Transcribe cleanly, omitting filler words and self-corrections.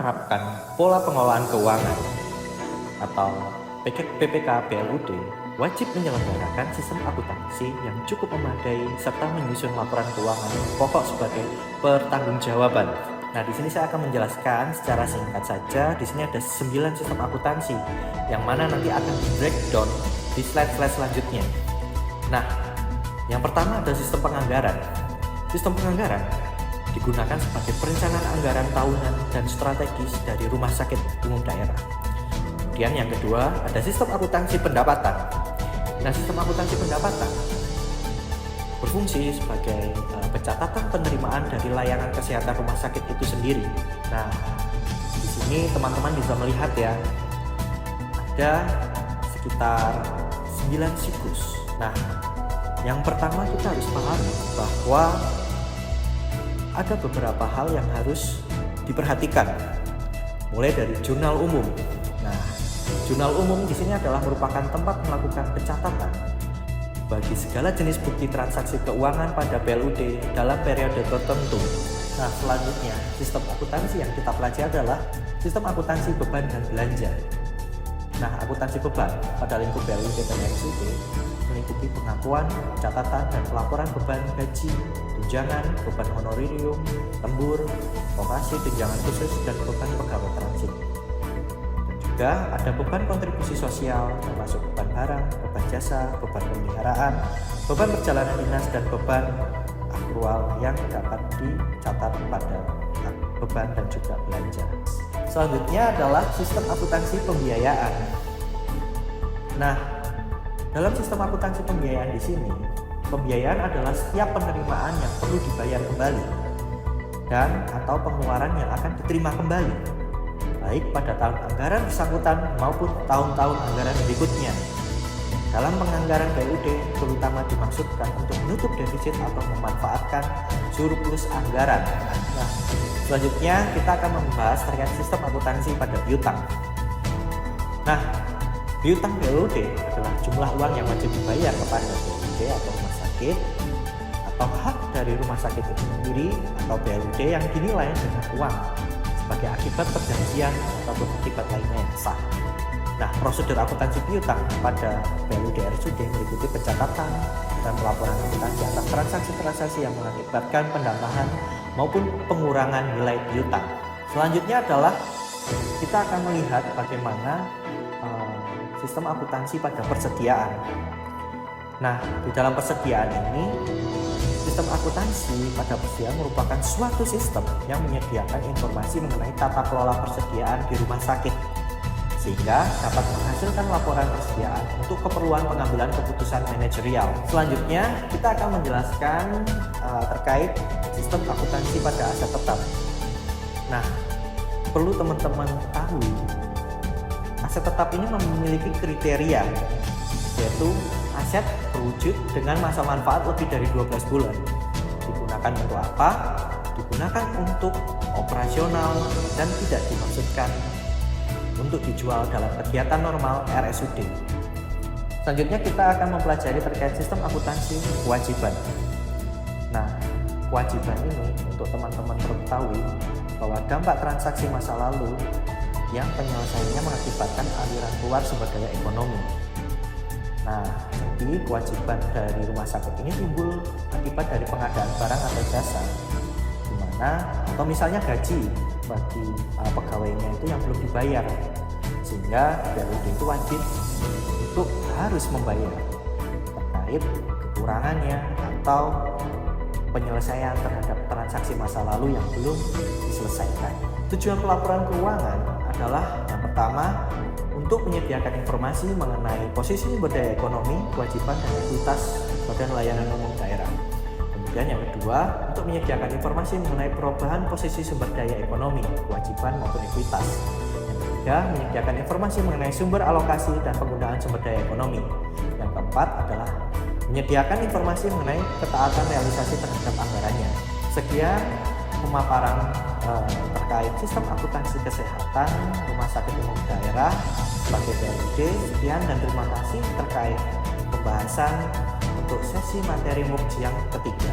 menerapkan pola pengelolaan keuangan atau PPK BLUD wajib menyelenggarakan sistem akuntansi yang cukup memadai serta menyusun laporan keuangan pokok sebagai pertanggungjawaban. Nah, di sini saya akan menjelaskan secara singkat saja. Di sini ada 9 sistem akuntansi yang mana nanti akan di breakdown di slide-slide selanjutnya. Nah, yang pertama ada sistem penganggaran. Sistem penganggaran digunakan sebagai perencanaan anggaran tahunan dan strategis dari rumah sakit umum daerah. Kemudian yang kedua ada sistem akuntansi pendapatan. Nah, sistem akuntansi pendapatan berfungsi sebagai pencatatan penerimaan dari layanan kesehatan rumah sakit itu sendiri. Nah, di sini teman-teman bisa melihat ya, ada sekitar 9 siklus. Nah, yang pertama kita harus pahami bahwa ada beberapa hal yang harus diperhatikan. Mulai dari jurnal umum. Nah, jurnal umum di sini adalah merupakan tempat melakukan pencatatan bagi segala jenis bukti transaksi keuangan pada BLUD dalam periode tertentu. Nah, selanjutnya sistem akuntansi yang kita pelajari adalah sistem akuntansi beban dan belanja. Nah, akuntansi beban pada lingkup BLUD dan RSUD meliputi pengakuan, catatan, dan pelaporan beban gaji, tunjangan, beban honorarium, lembur, vokasi, tunjangan khusus, dan beban pegawai transit. Dan juga ada beban kontribusi sosial, termasuk beban barang, beban jasa, beban pemeliharaan, beban perjalanan dinas, dan beban akrual yang dapat dicatat pada beban dan juga belanja. Selanjutnya adalah sistem akuntansi pembiayaan. Nah, dalam sistem akuntansi pembiayaan di sini, pembiayaan adalah setiap penerimaan yang perlu dibayar kembali dan atau pengeluaran yang akan diterima kembali, baik pada tahun anggaran bersangkutan maupun tahun-tahun anggaran berikutnya. Dalam penganggaran BLUD terutama dimaksudkan untuk menutup defisit atau memanfaatkan surplus anggaran. Nah, selanjutnya kita akan membahas terkait sistem akuntansi pada piutang. Nah, piutang BLUD adalah jumlah uang yang wajib dibayar kepada BLUD atau rumah sakit atau hak dari rumah sakit itu sendiri atau BLUD yang dinilai dengan uang sebagai akibat perjanjian ataupun akibat lainnya yang sah. Nah, prosedur akuntansi piutang pada BLUD RSUD meliputi pencatatan dan pelaporan akuntansi atas transaksi-transaksi yang mengakibatkan penambahan maupun pengurangan nilai piutang. Selanjutnya adalah kita akan melihat bagaimana sistem akuntansi pada persediaan. Nah, di dalam persediaan ini, sistem akuntansi pada persediaan merupakan suatu sistem yang menyediakan informasi mengenai tata kelola persediaan di rumah sakit, sehingga dapat menghasilkan laporan persediaan untuk keperluan pengambilan keputusan manajerial. Selanjutnya, kita akan menjelaskan terkait sistem akuntansi pada aset tetap. Nah, perlu teman-teman ketahui, aset tetap ini memiliki kriteria, yaitu aset berwujud dengan masa manfaat lebih dari 12 bulan. Digunakan untuk apa? Digunakan untuk operasional dan tidak dimaksudkan untuk dijual dalam kegiatan normal RSUD. Selanjutnya kita akan mempelajari terkait sistem akuntansi kewajiban. Nah, kewajiban ini untuk teman-teman perlu ketahui bahwa dampak transaksi masa lalu yang penyelesaiannya mengakibatkan aliran keluar sumber daya ekonomi. Nah, jadi kewajiban dari rumah sakit ini timbul akibat dari pengadaan barang atau jasa, di mana atau misalnya gaji bagi pegawainya itu yang belum dibayar, sehingga BLUD itu wajib untuk harus membayar terkait kekurangannya atau penyelesaian terhadap transaksi masa lalu yang belum diselesaikan. Tujuan pelaporan keuangan adalah yang pertama untuk menyediakan informasi mengenai posisi sumber daya ekonomi, kewajiban dan ekuitas Badan Layanan Umum Daerah. Kemudian yang kedua, untuk menyediakan informasi mengenai perubahan posisi sumber daya ekonomi, kewajiban maupun ekuitas. Yang ketiga, menyediakan informasi mengenai sumber alokasi dan penggunaan sumber daya ekonomi. Yang keempat adalah menyediakan informasi mengenai ketaatan realisasi terhadap anggarannya. Sekian pemaparan terkait sistem akuntansi kesehatan rumah sakit umum daerah sebagai BLUD. Sekian dan terima kasih terkait pembahasan untuk sesi materi MUPJ yang ketiga.